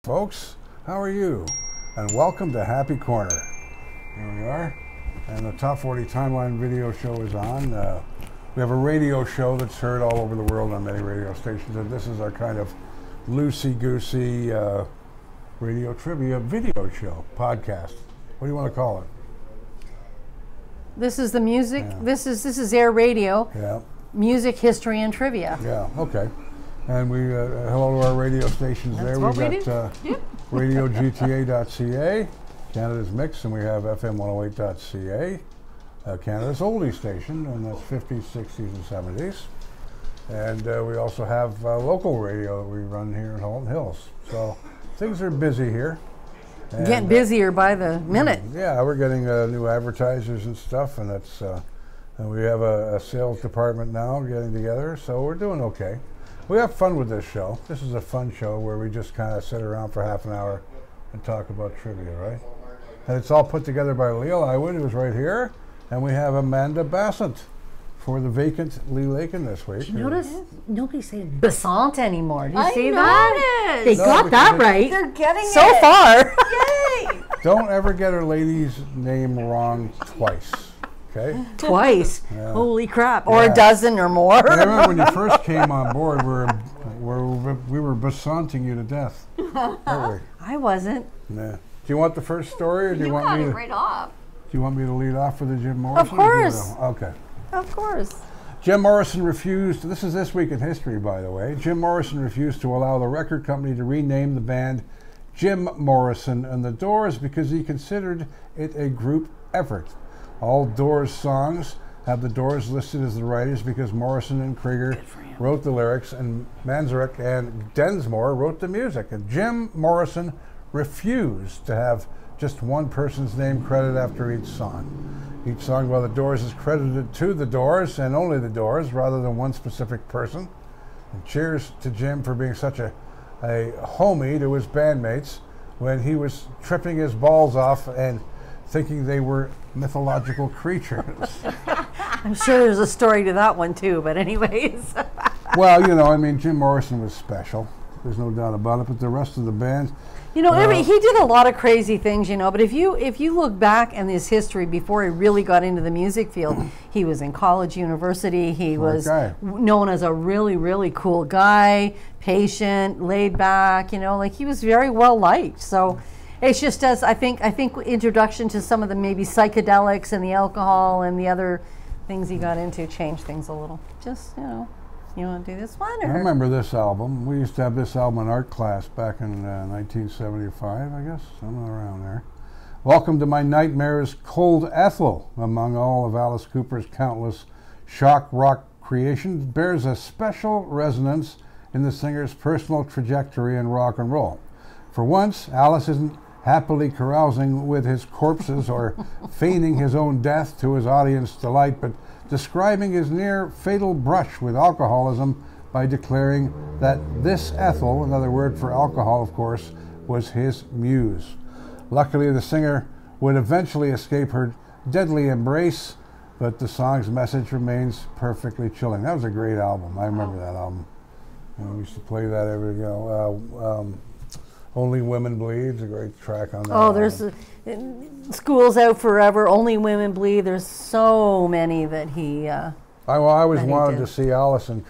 Folks, how are you? And welcome to Happy Corner. Here we are, and the Top 40 Timeline video show is on. We have a radio show that's heard all over the world on many radio stations, and this is our kind of Loosey Goosey radio trivia video show, podcast. What do you want to call it? This is the music. Yeah. This is Air Radio. Yeah. Music, history, and trivia. Yeah. Okay. And we hello to our radio stations. That's there. what We've got radiogta.ca, Canada's Mix, and we have FM108.ca, Canada's oldie station, and that's 50s, 60s, and 70s. And we also have local radio that we run here in Halton Hills. So things are busy here. And, getting busier by the minute. Yeah, we're getting new advertisers and stuff, and that's and we have a sales department now getting together, so we're doing okay. We have fun with this show. This is a fun show where we just kind of sit around for half an hour and talk about trivia, right? And it's all put together by Leah Lywood, who's right here, and we have Amanda Bassett for the vacant Lee Lakin this week. Did you notice nobody's saying Bassett anymore? Do you see noticed. that? They No, got that right. They're getting so it. far. Yay! Don't ever get her lady's name wrong twice, okay? Twice. Yeah. Holy crap. Or Yeah. a dozen or more. I remember when you first came on board, we were Bassanting you to death, weren't we? I wasn't. Yeah. Do you want the first story, or do you want got me it to? right off. Do you want me to lead off for the Jim Morrison? Of course. Okay. Of course. Jim Morrison refused, this is This Week in History, by the way. Jim Morrison refused to allow the record company to rename the band Jim Morrison and the Doors because he considered it a group effort. All Doors songs have the Doors listed as the writers because Morrison and Krieger wrote the lyrics and Manzarek and Densmore wrote the music. And Jim Morrison refused to have just one person's name credited after each song. Each song by the Doors is credited to the Doors and only the Doors rather than one specific person. And cheers to Jim for being such a homie to his bandmates when he was tripping his balls off and thinking they were mythological creatures. I'm sure there's a story to that one too, but anyways. Well, you know, I mean, Jim Morrison was special. There's no doubt about it, but the rest of the band... You know, he did a lot of crazy things, you know, but if you look back in his history before he really got into the music field, he was in college, university, he was known as a really, really cool guy, patient, laid back, you know, like he was very well liked. So it's just as I think introduction to some of the maybe psychedelics and the alcohol and the other things he got into changed things a little. Just, you know. You want to do this one? Or? I remember this album. We used to have this album in art class back in 1975, I guess, somewhere around there. Welcome to My Nightmares, Cold Ethel, among all of Alice Cooper's countless shock rock creations, bears a special resonance in the singer's personal trajectory in rock and roll. For once, Alice isn't happily carousing with his corpses or feigning his own death to his audience delight, but describing his near fatal brush with alcoholism by declaring that this Ethel, another word for alcohol of course, was his muse. Luckily the singer would eventually escape her deadly embrace, but the song's message remains perfectly chilling. That was a great album. I remember that album. You know, we used to play that every, Only Women Bleed's a great track on that. Oh, there's School's Out Forever, Only Women Bleed. There's so many that he. I always wanted to see Alice in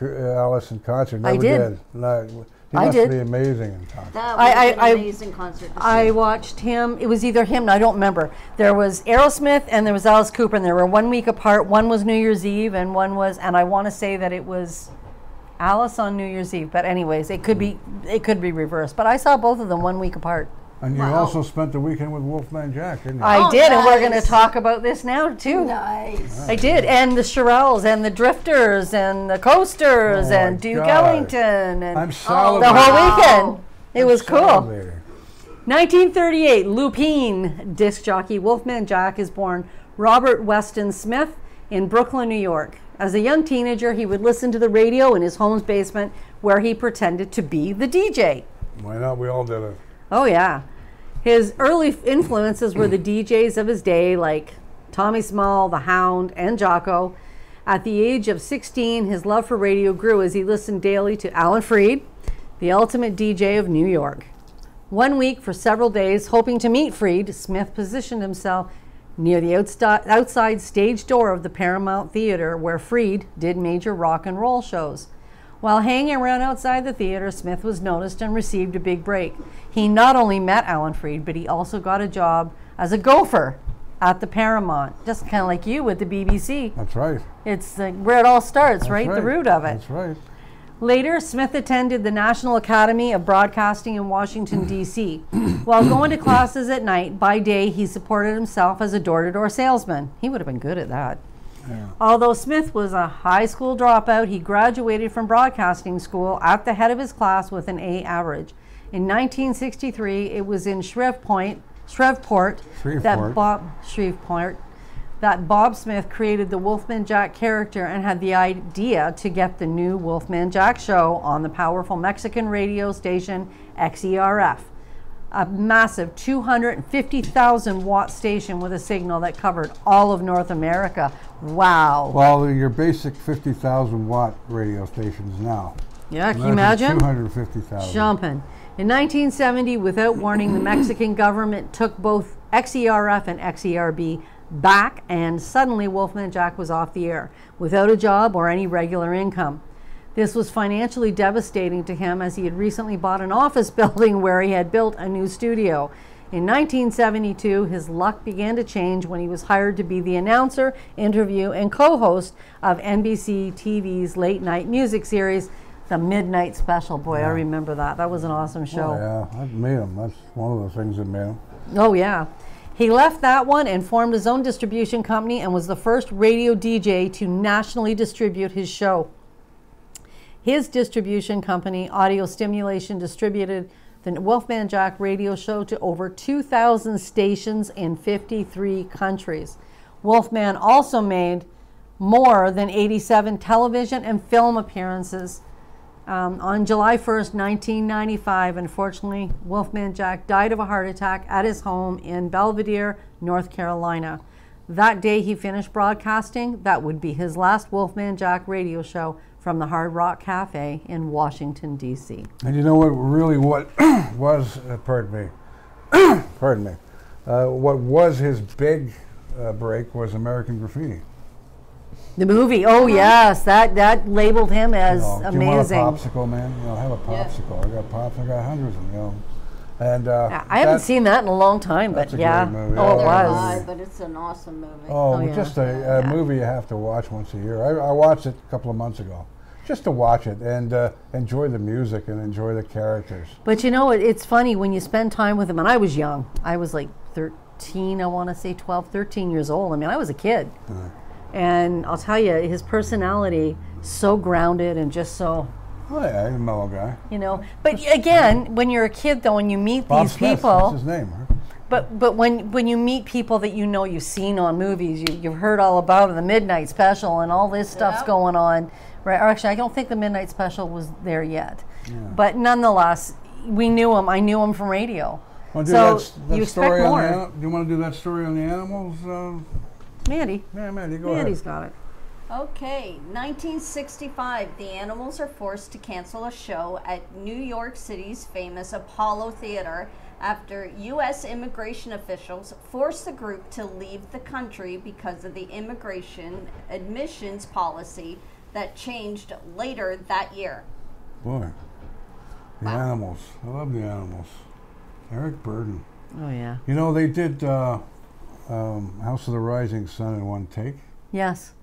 concert. Never did. He must be amazing in concert. That was an amazing concert to see. I watched him. It was either him, I don't remember. There was Aerosmith and there was Alice Cooper, and they were 1 week apart. One was New Year's Eve, and one was, and I want to say that it was Alice on New Year's Eve. But anyways, it could be reversed. But I saw both of them 1 week apart. And you also spent the weekend with Wolfman Jack, didn't you? I did, and we're going to talk about this now, too. Nice. I did, and the Shirelles, and the Drifters, and the Coasters, and Duke Ellington, and I'm the salivating. whole weekend. It was cool. Salivating. 1938, Lupine disc jockey Wolfman Jack is born Robert Weston Smith in Brooklyn, New York. As a young teenager, he would listen to the radio in his home's basement where he pretended to be the DJ. Why not? We all did it. Oh, yeah. His early influences were the DJs of his day, like Tommy Small, The Hound, and Jocko. At the age of 16, his love for radio grew as he listened daily to Alan Freed, the ultimate DJ of New York. 1 week for several days, hoping to meet Freed, Smith positioned himself near the outside stage door of the Paramount Theater, where Freed did major rock and roll shows. While hanging around outside the theater, Smith was noticed and received a big break. He not only met Alan Freed, but he also got a job as a gopher at the Paramount, just kind of like you with the BBC. That's right. It's where it all starts, right? The root of it. That's right. Later, Smith attended the National Academy of Broadcasting in Washington, D.C. While going to classes at night, by day he supported himself as a door-to-door salesman. He would have been good at that. Yeah. Although Smith was a high school dropout, he graduated from broadcasting school at the head of his class with an A average. In 1963, it was in Shreveport that Bob Smith created the Wolfman Jack character and had the idea to get the new Wolfman Jack show on the powerful Mexican radio station XERF, a massive 250,000 watt station with a signal that covered all of North America. Wow. Well, your basic 50,000 watt radio stations now. Yeah, can you imagine? 250,000. Jumping. In 1970, without warning, the Mexican government took both XERF and XERB back, and suddenly Wolfman Jack was off the air, without a job or any regular income. This was financially devastating to him, as he had recently bought an office building where he had built a new studio. In 1972, his luck began to change when he was hired to be the announcer, interview, and co-host of NBC TV's late-night music series, The Midnight Special. Boy, I remember that. That was an awesome show. Oh, yeah, that made him. That's one of the things that made him. Oh, yeah. He left that one and formed his own distribution company and was the first radio DJ to nationally distribute his show. His distribution company, Audio Stimulation, distributed the Wolfman Jack radio show to over 2,000 stations in 53 countries. Wolfman also made more than 87 television and film appearances. On July 1st, 1995, unfortunately, Wolfman Jack died of a heart attack at his home in Belvidere, North Carolina. That day he finished broadcasting. That would be his last Wolfman Jack radio show from the Hard Rock Cafe in Washington, D.C. And you know what really what was, pardon me, what was his big break was American Graffiti. The movie, oh yes, that labeled him as amazing. Do you want a popsicle, man? Have a popsicle. Yeah. I got pops. I got hundreds of them. And I haven't seen that in a a long time, but yeah. Great movie. Oh, it was. But it's an awesome movie. Yeah. Just a movie you have to watch once a year. I watched it a couple of months ago, just to watch it and enjoy the music and enjoy the characters. But you know, it's funny when you spend time with him. And I was young. I was like 13. I want to say 12, 13 years old. I mean, I was a kid. And I'll tell you, his personality, so grounded and just so... Oh yeah, he's a mellow guy. You know, but again, when you're a kid though, when you meet Bob these Smith, people... that's his name, right? But when you meet people that you know you've seen on movies, you've heard all about the Midnight Special and all this stuff's going on, right? Or actually, I don't think the Midnight Special was there yet. Yeah. But nonetheless, we knew him. I knew him from radio. So you expect more. Do you want to do that story on the animals? Mandy. Yeah, Mandy, go ahead. Mandy's got it. Okay, 1965, the Animals are forced to cancel a show at New York City's famous Apollo Theater after U.S. immigration officials forced the group to leave the country because of the immigration admissions policy that changed later that year. Boy, the Animals. I love the Animals. Eric Burden. Oh, yeah. You know, they did House of the Rising Sun in one take. Yes.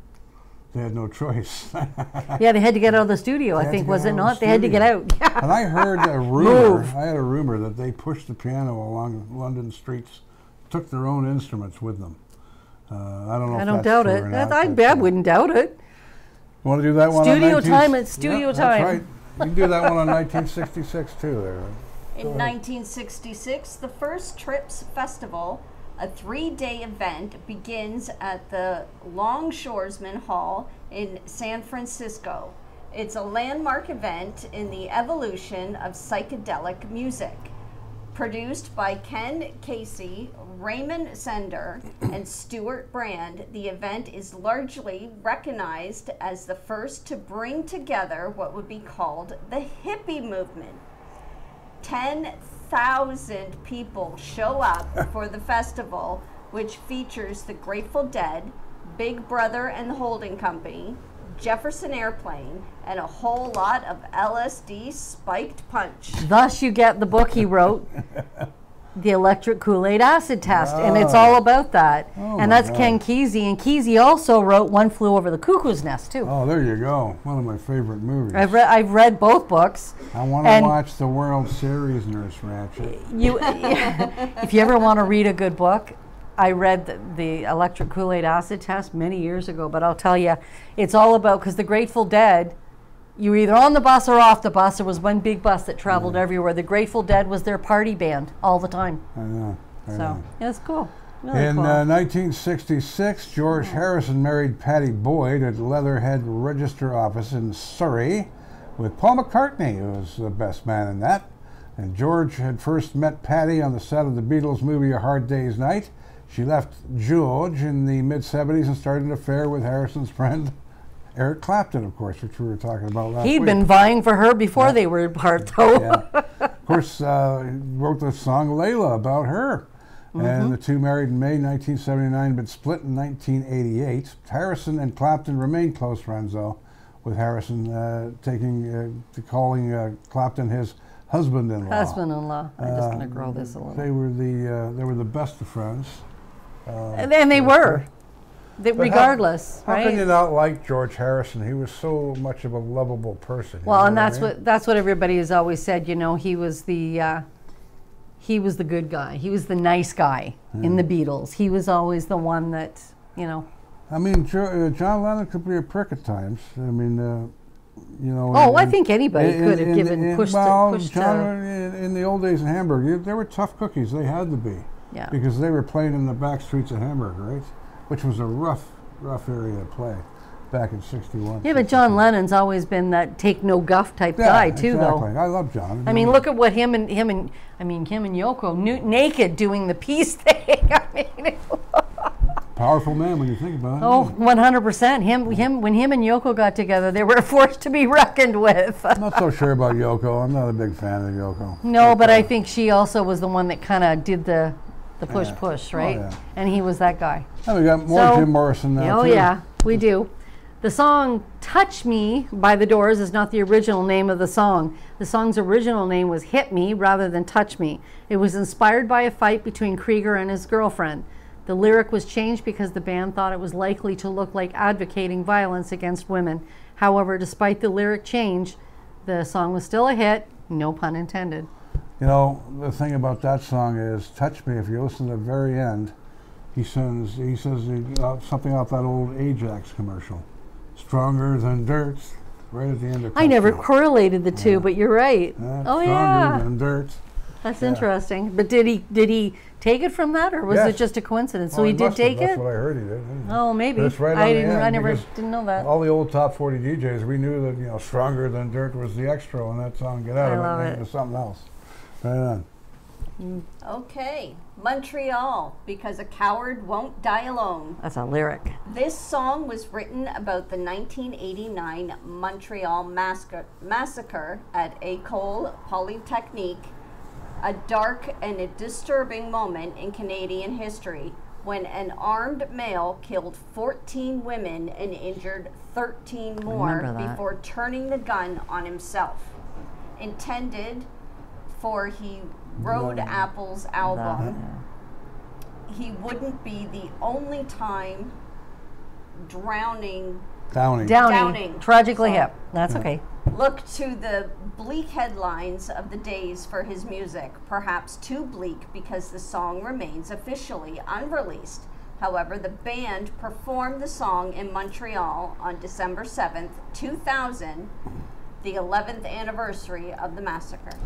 They had no choice. Yeah, they had to get out of the studio, I think, was it not? They had to get out. Yeah. And I heard a rumor, I had a rumor that they pushed the piano along London streets, took their own instruments with them. I don't know if that's doubt true it. or not, I wouldn't doubt it. You want to do that one studio on time, it's studio time. That's right. You can do that one on 1966 too there. In 1966, the First Trips Festival, a 3-day event, begins at the Longshoresman Hall in San Francisco. It's a landmark event in the evolution of psychedelic music. Produced by Ken Casey, Raymond Sender, and Stuart Brand, the event is largely recognized as the first to bring together what would be called the hippie movement. 2,000 people show up for the festival, which features the Grateful Dead, Big Brother and the Holding Company, Jefferson Airplane, and a whole lot of LSD spiked punch. Thus you get the book he wrote, The Electric Kool-Aid Acid Test, and it's all about that. And that's Ken Kesey, and Kesey also wrote One Flew Over the Cuckoo's Nest too. Oh, there you go. One of my favorite movies. I've read both books. I want to watch the World Series, Nurse Ratched. If you ever want to read a good book, I read the Electric Kool-Aid Acid Test many years ago, but I'll tell you, it's all about, because the Grateful Dead, you were either on the bus or off the bus. There was one big bus that traveled everywhere. The Grateful Dead was their party band all the time. I know. Yeah, it's cool. Really In cool. 1966, George Harrison married Pattie Boyd at Leatherhead Register Office in Surrey with Paul McCartney, who was the best man in that. And George had first met Pattie on the set of the Beatles movie A Hard Day's Night. She left George in the mid-'70s and started an affair with Harrison's friend Eric Clapton, of course, which we were talking about last week. He'd been vying for her before they were apart, though. Of course, he wrote the song Layla about her. And the two married in May 1979, but split in 1988. Harrison and Clapton remained close friends, though, with Harrison calling Clapton his husband-in-law. Husband-in-law. I'm just going to grow this a little. They were the best of friends. And they were. Regardless, how right? can you not like George Harrison? He was so much of a lovable person. Well, and that's what everybody has always said. You know, he was the good guy. He was the nice guy in the Beatles. He was always the one that, you know. I mean, John Lennon could be a prick at times. I mean, you know. Oh, I think anybody could have pushed John, in the old days in Hamburg, they were tough cookies. They had to be. Yeah. Because they were playing in the back streets of Hamburg, right? Which was a rough area to play back in '61. Yeah, but John Lennon's always been that take no guff type guy too, exactly. though. I love John. I mean, look at what him and Yoko naked doing the peace thing. I mean, powerful man when you think about it. Oh, 100%. When him and Yoko got together, they were a force to be reckoned with. I'm not so sure about Yoko. I'm not a big fan of Yoko. No, but I think she also was the one that kind of did the push, right? Oh, yeah. And he was that guy. And we got more Jim Morrison now, Oh, too. yeah, we do. The song Touch Me by The Doors is not the original name of the song. The song's original name was Hit Me rather than Touch Me. It was inspired by a fight between Krieger and his girlfriend. The lyric was changed because the band thought it was likely to look like advocating violence against women. However, despite the lyric change, the song was still a hit, no pun intended. You know, the thing about that song is, Touch Me, if you listen to the very end, he says something off that old Ajax commercial. Stronger than dirt, right at the end of Touch I never Me. correlated the two, but you're right. Stronger than dirt. That's interesting. But did he take it from that, or was it just a coincidence? So he did take it? That's what I heard he did. Oh, maybe. But it's right I on never didn't know that. All the old top 40 DJs, we knew that, you know, Stronger Than Dirt was the extra on that song. Get out of it. It was something else. Right on. Okay, Montreal, because a coward won't die alone. That's a lyric. This song was written about the 1989 Montreal massacre at École Polytechnique, a dark and a disturbing moment in Canadian history when an armed male killed 14 women and injured 13 more before turning the gun on himself. Intended for He Rode Apple's album, he wouldn't be the only time Downing. Tragically hip. That's okay. Look to the bleak headlines of the days for his music, perhaps too bleak because the song remains officially unreleased. However, the band performed the song in Montreal on December 7th, 2000, the 11th anniversary of the massacre.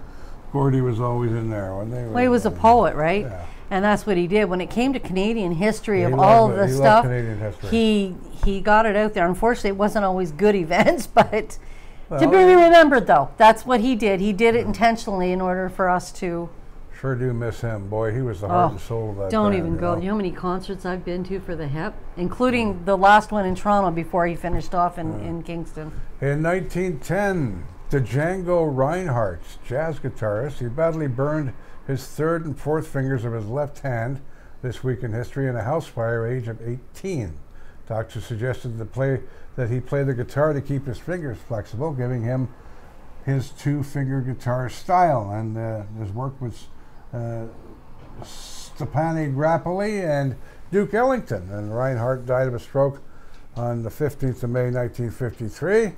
Gordy was always in there. Well, he was a poet, right? Yeah. And that's what he did. When it came to Canadian history of all of the stuff, he got it out there. Unfortunately, it wasn't always good events, but to be remembered, though. That's what he did. He did it intentionally in order for us to... Sure do miss him. Boy, he was the heart and soul of that Don't band, even go. You know how many concerts I've been to for the HIP? Including the last one in Toronto before he finished off in Kingston. In 1910, Django Reinhardt, jazz guitarist. He badly burned his third and fourth fingers of his left hand this week in history in a house fire, age of 18. Doctors suggested that he play the guitar to keep his fingers flexible, giving him his two-finger guitar style. And his work with Stepani Grappelli and Duke Ellington. And Reinhardt died of a stroke on the 15th of May, 1953.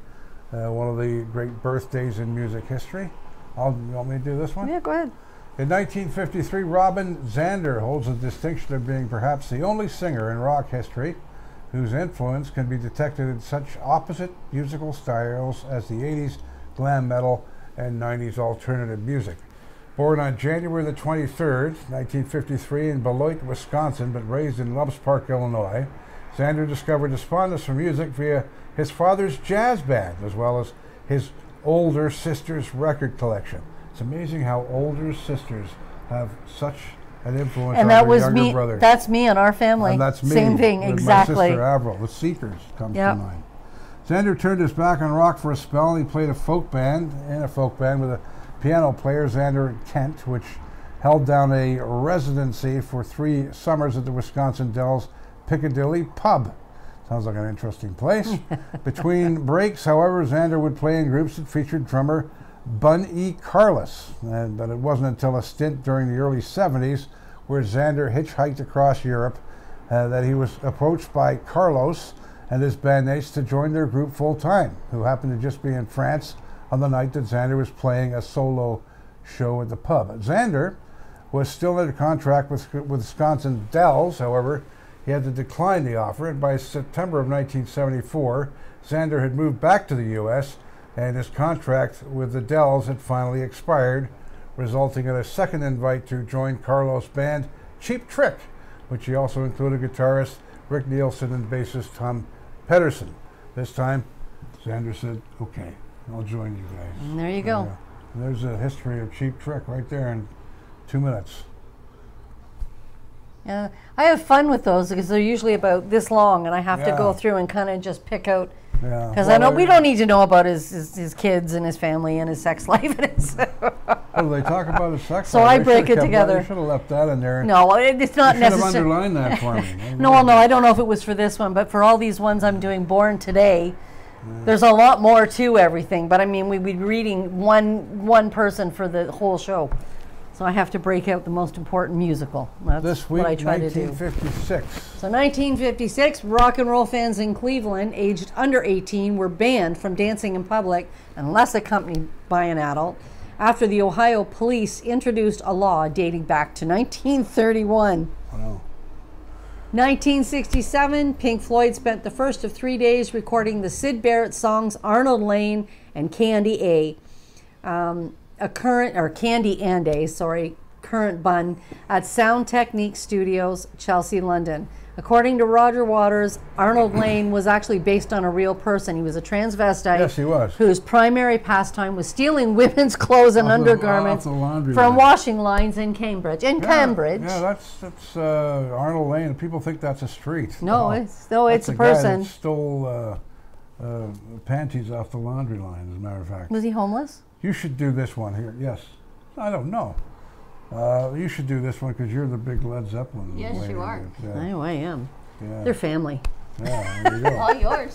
One of the great birthdays in music history. You want me to do this one? Yeah, go ahead. In 1953, Robin Zander holds the distinction of being perhaps the only singer in rock history whose influence can be detected in such opposite musical styles as the 80s glam metal and 90s alternative music. Born on January the 23rd, 1953 in Beloit, Wisconsin, but raised in Loves Park, Illinois, Zander discovered his fondness for music via his father's jazz band, as well as his older sister's record collection. It's amazing how older sisters have such an influence on their younger brother. That's me and our family. And that's me. Same thing, exactly. My sister Avril, the Seekers, comes to mind. Zander turned his back on rock for a spell. He played in a folk band with a piano player, Zander Kent, which held down a residency for 3 summers at the Wisconsin Dells Piccadilly Pub. Sounds like an interesting place. Between breaks, however, Zander would play in groups that featured drummer Bun E. Carlos. But it wasn't until a stint during the early 70s where Zander hitchhiked across Europe that he was approached by Carlos and his bandmates to join their group full-time, who happened to just be in France on the night that Zander was playing a solo show at the pub. Zander was still under contract with Wisconsin Dells. However, he had to decline the offer, and by September of 1974, Zander had moved back to the U.S., and his contract with the Dells had finally expired, resulting in a second invite to join Carlos' band, Cheap Trick, which he also included guitarist Rick Nielsen and bassist Tom Pedersen. This time, Zander said, okay, I'll join you guys. And there you go. There's a history of Cheap Trick right there in 2 minutes. Yeah, I have fun with those because they're usually about this long, and I have to go through and kind of just pick out. Because I know we don't need to know about his kids and his family and his sex life. Oh, they talk about his sex life. So I break it together. You should have left that in there. No, it's not necessary. You should have underlined that for me. No, I don't know if it was for this one, but for all these ones I'm doing born today, there's a lot more to everything. But I mean, we'd be reading one person for the whole show. So I have to break out the most important musical. That's this week, what I try to do. 1956. So 1956, rock and roll fans in Cleveland aged under 18 were banned from dancing in public unless accompanied by an adult after the Ohio police introduced a law dating back to 1931. Wow. 1967, Pink Floyd spent the first of 3 days recording the Syd Barrett songs Arnold Lane and Candy A. Current Bun at Sound Technique Studios, Chelsea, London. According to Roger Waters, Arnold Lane was actually based on a real person. He was a transvestite. Yes, he was. Whose primary pastime was stealing women's clothes and undergarments from washing lines in Cambridge. Cambridge. Yeah, that's Arnold Lane. People think that's a street. No, it's a person. Guy that stole panties off the laundry line, as a matter of fact. Was he homeless? You should do this one here. Yes. I don't know. You should do this one because you're the big Led Zeppelin. Yes, you are. I am. Yeah. They're family. Yeah, there you go. All yours.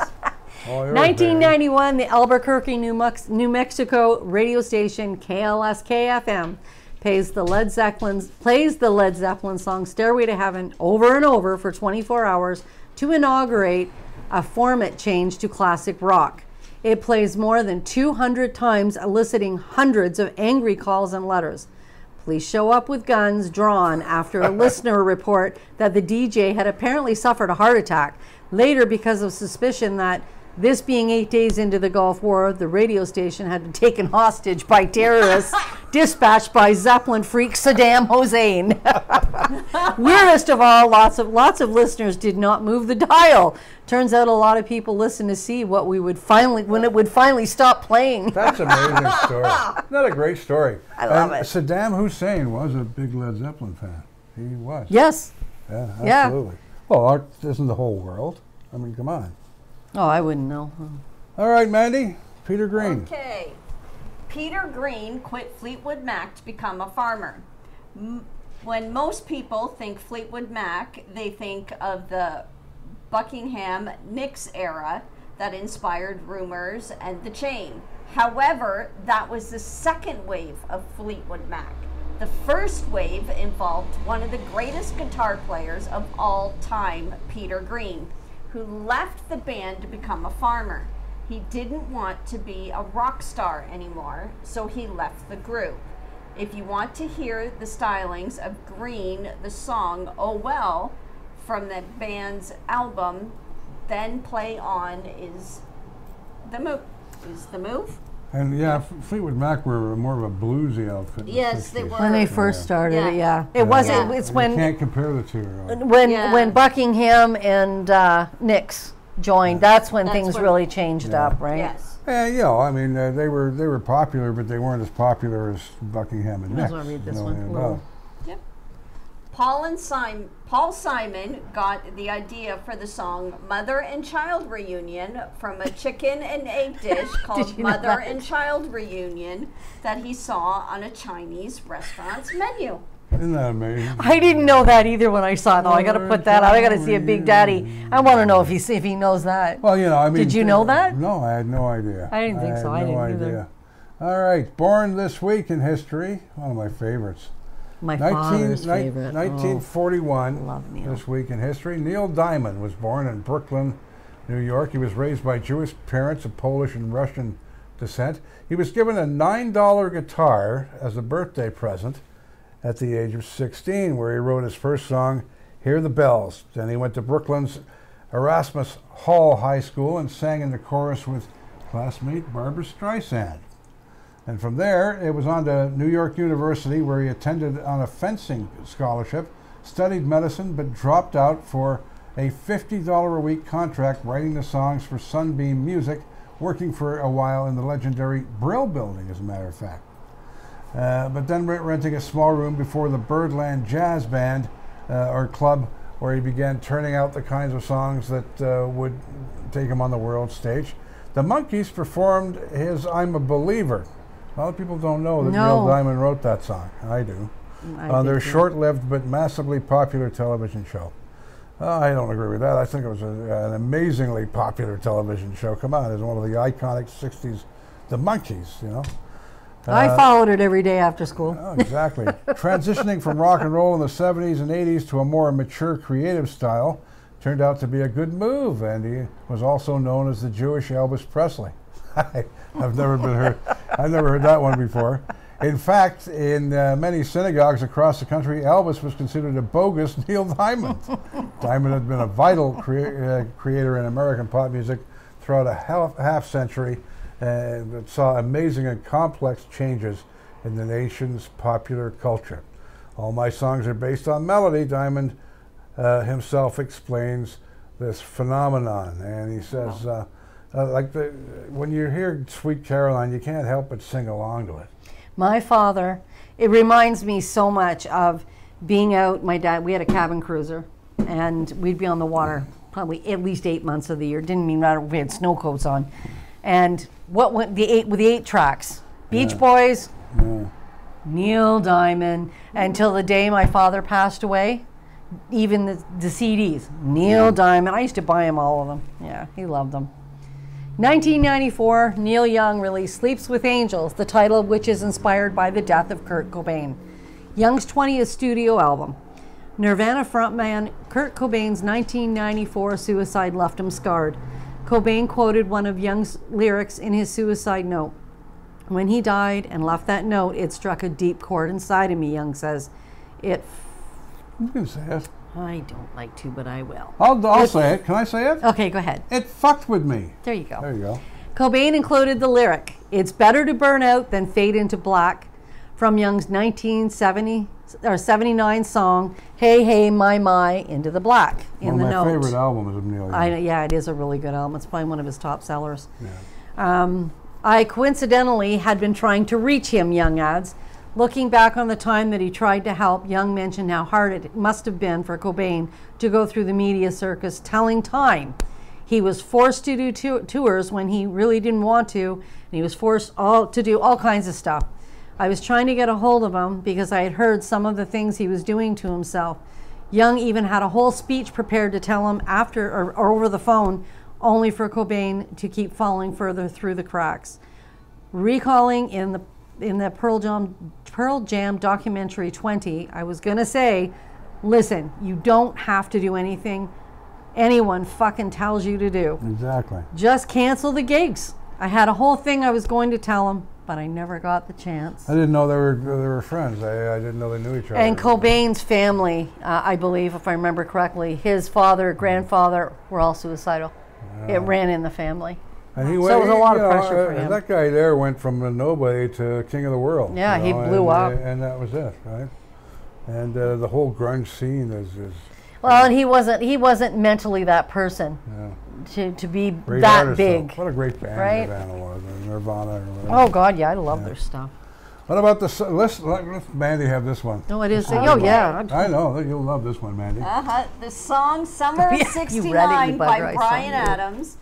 All yours, 1991, the Albuquerque, New Mexico radio station KLSK-FM plays the Led Zeppelin song Stairway to Heaven over and over for 24 hours to inaugurate a format change to classic rock. It plays more than 200 times, eliciting hundreds of angry calls and letters. Police show up with guns drawn after a listener report that the DJ had apparently suffered a heart attack. Later, because of suspicion that this being 8 days into the Gulf War, the radio station had been taken hostage by terrorists dispatched by Zeppelin freak Saddam Hussein. Weirdest of all, lots of listeners did not move the dial. Turns out a lot of people listened to see what we would when it would finally stop playing. That's an amazing story. Isn't that a great story? I love it. Saddam Hussein was a big Led Zeppelin fan. He was. Yes. Yeah, absolutely. Well, art isn't the whole world. I mean, come on. Oh, I wouldn't know. All right, Mandy. Peter Green. Okay. Peter Green quit Fleetwood Mac to become a farmer. When most people think Fleetwood Mac, they think of the Buckingham Nicks era that inspired Rumours and The Chain. However, that was the second wave of Fleetwood Mac. The first wave involved one of the greatest guitar players of all time, Peter Green, who left the band to become a farmer. He didn't want to be a rock star anymore, so he left the group. If you want to hear the stylings of Green, the song Oh Well from the band's album, Then Play On is the move. And yeah, Fleetwood Mac were more of a bluesy outfit. Yes, they were. When they first started, it was. It's you when can't compare the two. Really. when Buckingham and Nicks joined. That's when things really changed up, right? Yes. Yeah, I mean, they were popular, but they weren't as popular as Buckingham and Nicks. I'll read this one. Yep. Paul Simon got the idea for the song Mother and Child Reunion from a chicken and egg dish called Mother and Child Reunion that he saw on a Chinese restaurant's menu. Isn't that amazing? I didn't know that either when I saw it, though. I got to put that out. I got to see a Big Daddy. I want to know if he knows that. Well, you know, I mean. Did you know that? No, I had no idea. I didn't think so. I didn't either. All right, born this week in history, one of my favorites. My father's favorite. 1941, love Neil. This week in history. Neil Diamond was born in Brooklyn, New York. He was raised by Jewish parents of Polish and Russian descent. He was given a $9 guitar as a birthday present at the age of 16, where he wrote his first song, Hear the Bells. Then he went to Brooklyn's Erasmus Hall High School and sang in the chorus with classmate Barbra Streisand. And from there, it was on to New York University, where he attended on a fencing scholarship, studied medicine, but dropped out for a $50 a week contract writing the songs for Sunbeam Music, working for a while in the legendary Brill Building, as a matter of fact. But then renting a small room before the Birdland Jazz Band or club, where he began turning out the kinds of songs that would take him on the world stage. The Monkees performed his I'm a Believer. A lot of people don't know that Neil Diamond wrote that song. I do. On their short-lived but massively popular television show. I don't agree with that. I think it was an amazingly popular television show. Come on, it was one of the iconic 60s, the Monkees, you know. I followed it every day after school. Oh, exactly. Transitioning from rock and roll in the 70s and 80s to a more mature creative style turned out to be a good move, and he was also known as the Jewish Elvis Presley. I've never heard that one before. In fact, in many synagogues across the country, Elvis was considered a bogus Neil Diamond. Diamond had been a vital creator in American pop music throughout a half century, and it saw amazing and complex changes in the nation's popular culture. All my songs are based on melody. Diamond himself explains this phenomenon, and he says, when you hear Sweet Caroline, you can't help but sing along to it. My father, it reminds me so much of being out. My dad, we had a cabin cruiser, and we'd be on the water probably at least 8 months of the year. Didn't mean matter. We had snow coats on, and what went the 8 tracks? Beach Boys, Neil Diamond, until the day my father passed away. Even the CDs, Neil Diamond. I used to buy him all of them. Yeah, he loved them. 1994, Neil Young released Sleeps with Angels, the title of which is inspired by the death of Kurt Cobain. Young's 20th studio album. Nirvana frontman Kurt Cobain's 1994 suicide left him scarred. Cobain quoted one of Young's lyrics in his suicide note. When he died and left that note, it struck a deep chord inside of me, Young says. You can say it. I don't like to, but I will. I'll say it. Can I say it? Okay, go ahead. It fucked with me. There you go. There you go. Cobain included the lyric, "It's better to burn out than fade into black," from Young's 1979 song, "Hey, Hey, My, Into the Black," in the note. My favorite album is of Neil Young. Yeah, it is a really good album. It's probably one of his top sellers. Yeah. I coincidentally had been trying to reach him, Young adds. Looking back on the time that he tried to help, Young mentioned how hard it must have been for Cobain to go through the media circus telling time. He was forced to do tours when he really didn't want to, and he was forced to do all kinds of stuff. I was trying to get a hold of him because I had heard some of the things he was doing to himself. Young even had a whole speech prepared to tell him after or over the phone, only for Cobain to keep falling further through the cracks. Recalling in the Pearl Jam documentary 20, I was going to say, listen, you don't have to do anything anyone fucking tells you to do. Exactly. Just cancel the gigs. I had a whole thing I was going to tell him, but I never got the chance. I didn't know they were friends. I didn't know they knew each other. And Cobain's family, I believe, if I remember correctly, his father, grandfather were all suicidal. It ran in the family. And so it was a lot of pressure for him. That guy there went from a nobody to king of the world. Yeah, he blew up. And that was it, right? And the whole grunge scene is well, and he wasn't mentally that person to be great that artist, big. Though. What a great band right? Nirvana was, or Nirvana. Or whatever. Oh God, yeah, I love their stuff. What about the? Let's Mandy have this one. Oh, it is. Oh yeah. I know you'll love this one, Mandy. The song "Summer of '69" by Bryan Adams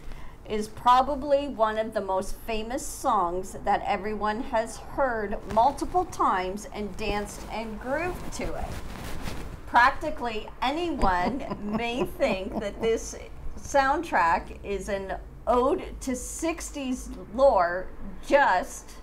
is probably one of the most famous songs that everyone has heard multiple times and danced and grooved to it. Practically anyone may think that this soundtrack is an ode to 60s lore just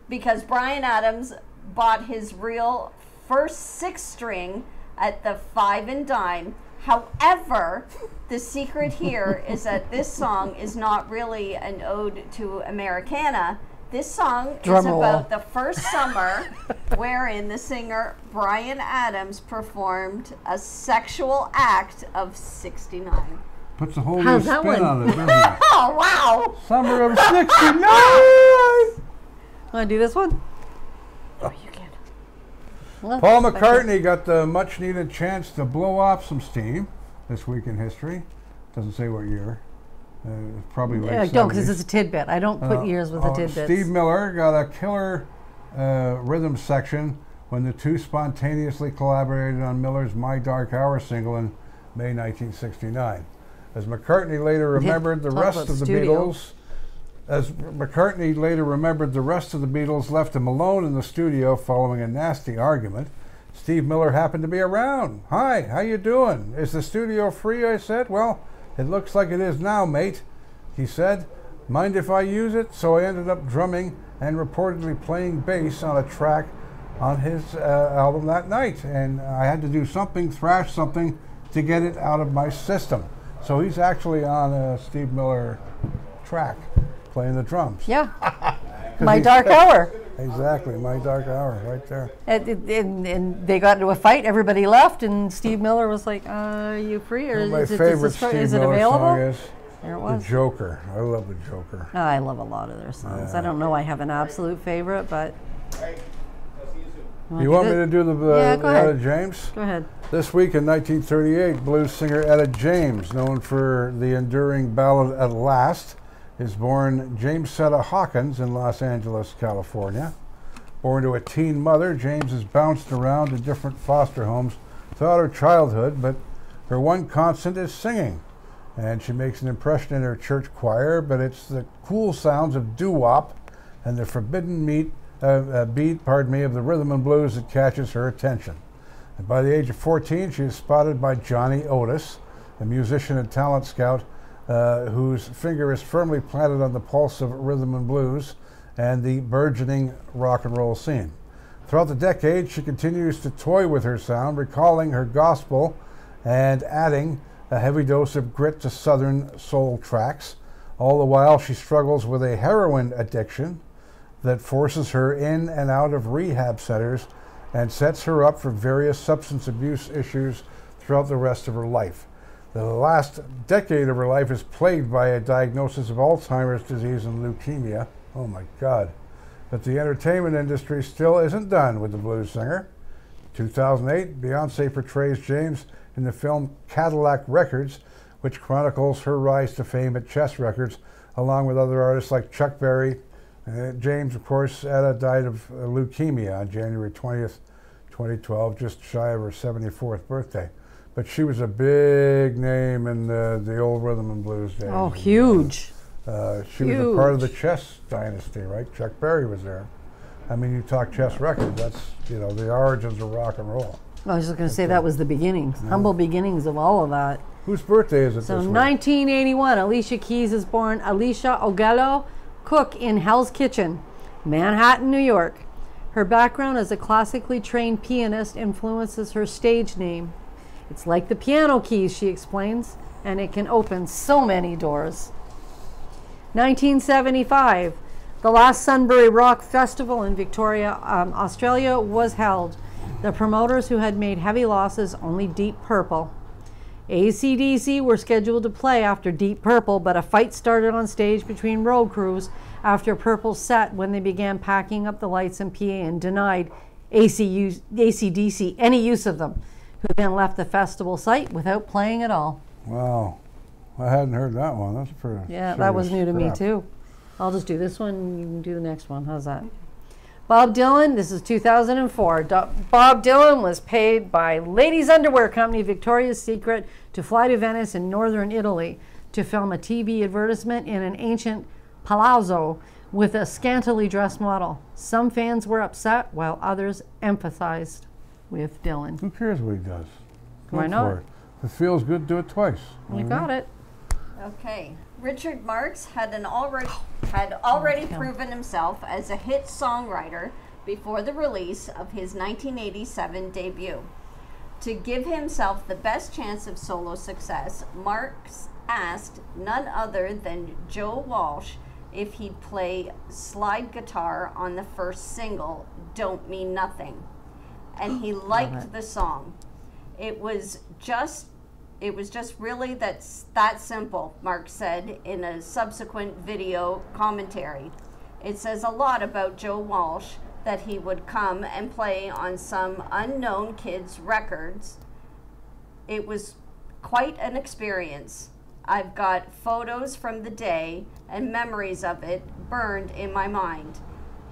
because Bryan Adams bought his real first 6-string at the Five and Dime. However, the secret here is that this song is not really an ode to Americana. This song is about the first summer wherein the singer Bryan Adams performed a sexual act of 69. Puts a whole new spin on it, doesn't it? Oh, wow. Summer of 69! Want to do this one? Oh, you can. Well, Paul McCartney got the much-needed chance to blow off some steam this week in history. Doesn't say what year. Probably late 70s. Don't, because it's a tidbit. I don't put years with the tidbits. Steve Miller got a killer rhythm section when the two spontaneously collaborated on Miller's My Dark Hour single in May 1969. As McCartney later remembered, the rest of the Beatles left him alone in the studio following a nasty argument. Steve Miller happened to be around. "Hi, how you doing? Is the studio free?" I said. "Well, it looks like it is now, mate," he said. "Mind if I use it?" So I ended up drumming and reportedly playing bass on a track on his album that night. And I had to do something, thrash something, to get it out of my system. So he's actually on a Steve Miller track, playing the drums. Yeah. My Dark Hour. Exactly, My Dark Hour, right there. And they got into a fight. Everybody left, and Steve Miller was like, "Are you free, or My favorite Steve Miller available?" song is There it was. The Joker. I love The Joker. I love a lot of their songs. I don't know I have an absolute favorite, but... You want me to do the Etta James? Go ahead. This week in 1938, blues singer Etta James, known for the enduring ballad At Last, is born Jamesetta Hawkins in Los Angeles, California. Born to a teen mother, James has bounced around to different foster homes throughout her childhood, but her one constant is singing. And she makes an impression in her church choir, but it's the cool sounds of doo-wop and the forbidden beat of the rhythm and blues that catches her attention. And by the age of 14, she is spotted by Johnny Otis, a musician and talent scout whose finger is firmly planted on the pulse of rhythm and blues and the burgeoning rock and roll scene. Throughout the decade, she continues to toy with her sound, recalling her gospel and adding a heavy dose of grit to southern soul tracks. All the while, she struggles with a heroin addiction that forces her in and out of rehab centers and sets her up for various substance abuse issues throughout the rest of her life. The last decade of her life is plagued by a diagnosis of Alzheimer's disease and leukemia. Oh my God. But the entertainment industry still isn't done with the blues singer. In 2008, Beyonce portrays James in the film Cadillac Records, which chronicles her rise to fame at Chess Records, along with other artists like Chuck Berry. James, of course, Etta died of leukemia on January 20th, 2012, just shy of her 74th birthday. but she was a big name in the old rhythm and blues days. Oh, huge. She was a part of the Chess dynasty, right? Chuck Berry was there. I mean, you talk Chess records, that's, you know, the origins of rock and roll. I was just going to say that was the beginnings, humble beginnings of all of that. Whose birthday is it So this week? 1981, Alicia Keys is born. Alicia Ogello, cook in Hell's Kitchen, Manhattan, New York. Her background as a classically trained pianist influences her stage name. It's like the piano keys, she explains, and it can open so many doors. 1975, the last Sunbury Rock Festival in Victoria, Australia was held. The promoters, who had made heavy losses, only Deep Purple. AC/DC were scheduled to play after Deep Purple, but a fight started on stage between road crews after Purple's set when they began packing up the lights and PA and denied AC/DC any use of them, who then left the festival site without playing at all. Wow. I hadn't heard that one. That's pretty. Yeah, that was new to me too. I'll just do this one and you can do the next one. How's that? Bob Dylan, this is 2004. Bob Dylan was paid by ladies' underwear company Victoria's Secret to fly to Venice in northern Italy to film a TV advertisement in an ancient palazzo with a scantily dressed model. Some fans were upset while others empathized with Dylan. Who cares what he does? Why Go not? for it. If it feels good, do it twice. We got it. Okay. Richard Marx had already proven himself as a hit songwriter before the release of his 1987 debut. To give himself the best chance of solo success, Marx asked none other than Joe Walsh if he'd play slide guitar on the first single, Don't Mean Nothing. And he liked the song. It was just really that simple, Mark said in a subsequent video commentary. It says a lot about Joe Walsh that he would come and play on some unknown kids' records. It was quite an experience. I've got photos from the day and memories of it burned in my mind.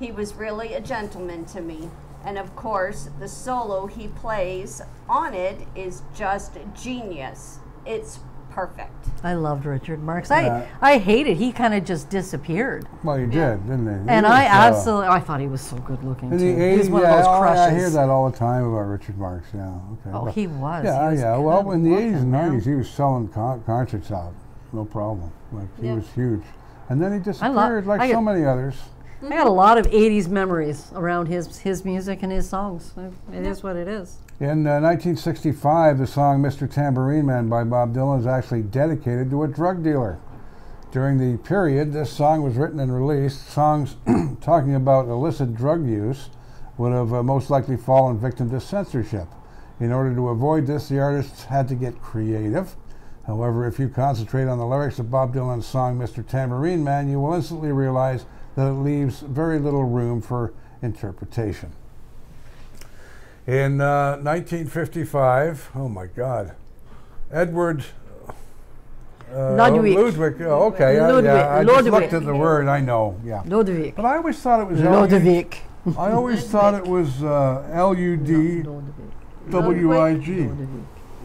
He was really a gentleman to me. And of course, the solo he plays on it is just genius. It's perfect. I loved Richard Marx. I hated. He kind of just disappeared. Well, he did, didn't he? And I thought he was so good looking too. He was one of those crushes. I hear that all the time about Richard Marx. Yeah. Okay. Oh, he was. Yeah, he was yeah. Well, in the 80s and man. 90s, he was selling concerts out, no problem. Like he was huge. And then he disappeared, so many others. I got a lot of 80s memories around his music and his songs. It is what it is. In 1965, the song Mr. Tambourine Man by Bob Dylan is actually dedicated to a drug dealer. During the period this song was written and released, songs talking about illicit drug use would have most likely fallen victim to censorship. In order to avoid this, the artists had to get creative. However, if you concentrate on the lyrics of Bob Dylan's song Mr. Tambourine Man, you will instantly realize that it leaves very little room for interpretation. In 1955, oh my God, Edward Ludwig. Oh, okay, I just looked at the word. I know, yeah. Ludwig. But I always thought it was Ludwig. I always thought it was Ludwig.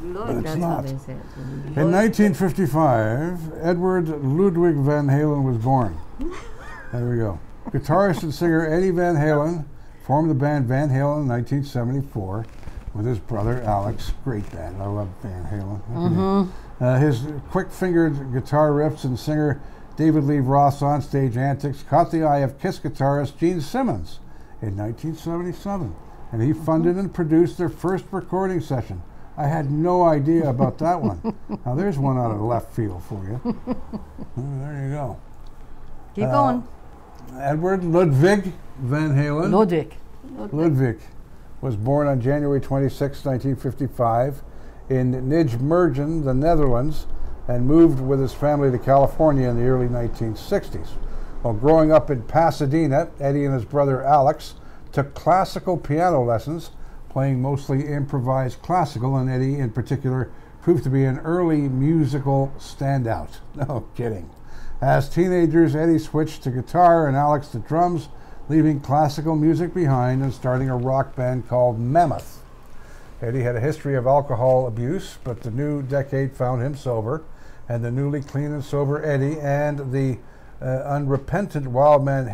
But it's not. In 1955, Edward Ludwig Van Halen was born. There we go. Guitarist and singer Eddie Van Halen formed the band Van Halen in 1974 with his brother Alex. Great band. I love Van Halen. His quick-fingered guitar riffs and singer David Lee Roth's onstage antics caught the eye of Kiss guitarist Gene Simmons in 1977, and he funded and produced their first recording session. I had no idea about that one. Now there's one out of left field for you. There you go. Keep going. Edward Ludwig Van Halen. Ludwig was born on January 26, 1955 in Nijmegen, the Netherlands, and moved with his family to California in the early 1960s. While growing up in Pasadena, Eddie and his brother Alex took classical piano lessons, playing mostly improvised classical, and Eddie in particular proved to be an early musical standout. No kidding. As teenagers, Eddie switched to guitar and Alex to drums, leaving classical music behind and starting a rock band called Mammoth. Eddie had a history of alcohol abuse, but the new decade found him sober, and the newly clean and sober Eddie and the unrepentant wild man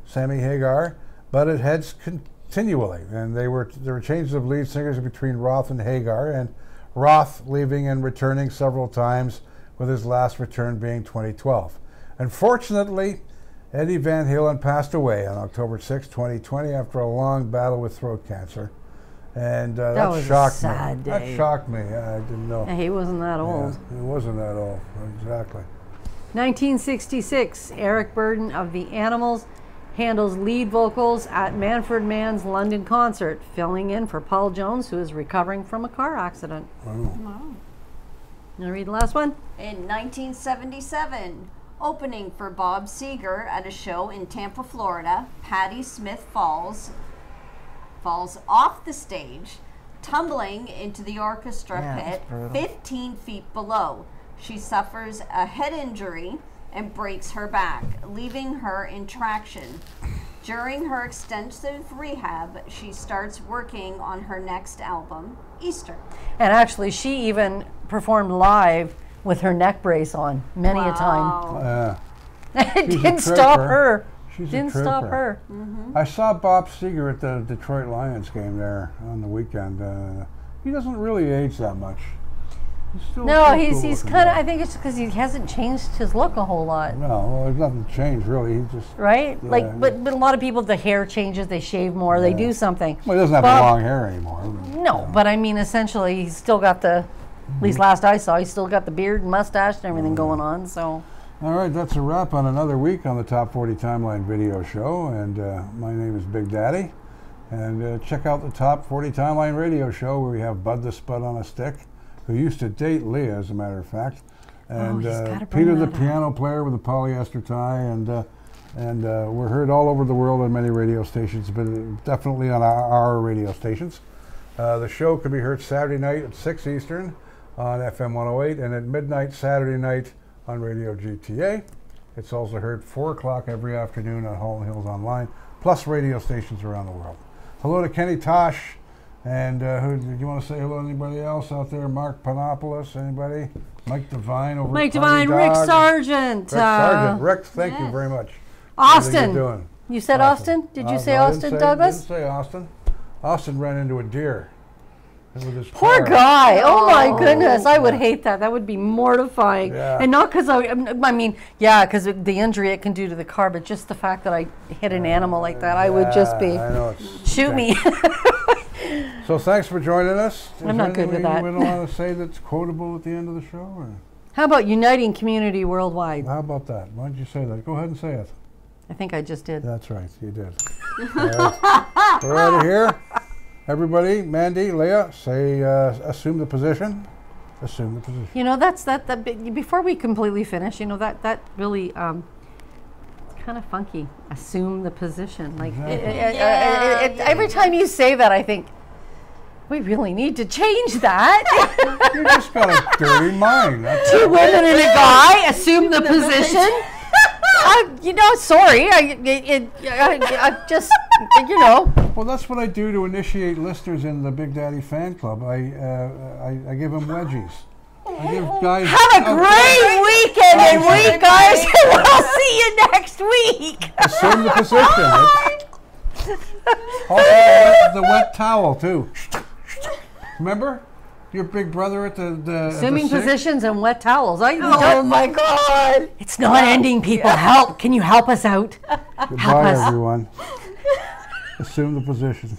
Sammy Hagar, butted heads continually, and there were changes of lead singers between Roth and Hagar, and Roth leaving and returning several times, with his last return being 2012. Unfortunately, Eddie Van Halen passed away on October 6, 2020, after a long battle with throat cancer. And that was shocked a sad me. day. That shocked me. I didn't know. Yeah, he wasn't that old. He wasn't that old, exactly. 1966, Eric Burdon of the Animals handles lead vocals at Manfred Mann's London concert, filling in for Paul Jones, who is recovering from a car accident. Wow. Wow. You want to read the last one? In 1977, opening for Bob Seger at a show in Tampa, Florida, Patti Smith falls off the stage, tumbling into the orchestra pit 15 feet below. She suffers a head injury and breaks her back, leaving her in traction. During her extensive rehab, she starts working on her next album, Easter. And actually, she even performed live with her neck brace on many a time. It didn't stop her. Didn't stop her. Mm-hmm. I saw Bob Seger at the Detroit Lions game there on the weekend. He doesn't really age that much. No, he's kind of. I think it's because he hasn't changed his look a whole lot. No, well, there's nothing changed really. He just right. Yeah, like, but a lot of people, the hair changes. They shave more. They do something. Well, he doesn't have long hair anymore. No, but I mean, essentially, he's still got the. At least last I saw, he's still got the beard and mustache and everything going on. So. All right, that's a wrap on another week on the Top 40 Timeline video show. And my name is Big Daddy. And check out the Top 40 Timeline radio show where we have Bud the Spud on a Stick, who used to date Leah, as a matter of fact. And Peter the piano player with a polyester tie. And we're heard all over the world on many radio stations, but definitely on our radio stations. The show can be heard Saturday night at 6 Eastern on FM 108 and at midnight Saturday night on Radio GTA. It's also heard 4 o'clock every afternoon on Hall & Hills Online, plus radio stations around the world. Hello to Kenny Tosh, and who do you want to say hello to anybody else out there? Mark Panopoulos, anybody? Mike Devine over Mike at Devine, Party Rick Dog. Sargent. Rick, thank you very much. Austin. Doing? You said Austin? Did you say no, Austin, Douglas? I didn't say Austin. Austin ran into a deer. With his Poor car. guy. Oh my goodness. I would hate that. That would be mortifying. Yeah. And not because I mean, yeah, because the injury it can do to the car, but just the fact that I hit an animal like that, I would just be, I know shoot me. So thanks for joining us. I'm not good with that. We don't want to say that's quotable at the end of the show? Or? How about uniting community worldwide? How about that? Why don't you say that? Go ahead and say it. I think I just did. That's right, you did. All right. We're out of here. Everybody, Mandy, Leah, say assume the position. Assume the position. You know, that's that before we completely finish, you know, that really it's kind of funky. Assume the position. Like Exactly. every time you say that, I think we really need to change that. You just got a dirty mind. That's 2 women and a guy assume the position. You know, sorry. I just, you know. Well, that's what I do to initiate listeners in the Big Daddy fan club. I give them wedgies. I give guys. Have a great weekend and week, guys. We'll see you next week. Assume the position. Also, the wet towel too. Remember your big brother at the Assuming at the positions and wet towels. Oh my God! It's not ending, people. Help! Can you help us out? Goodbye, everyone. Assume the position.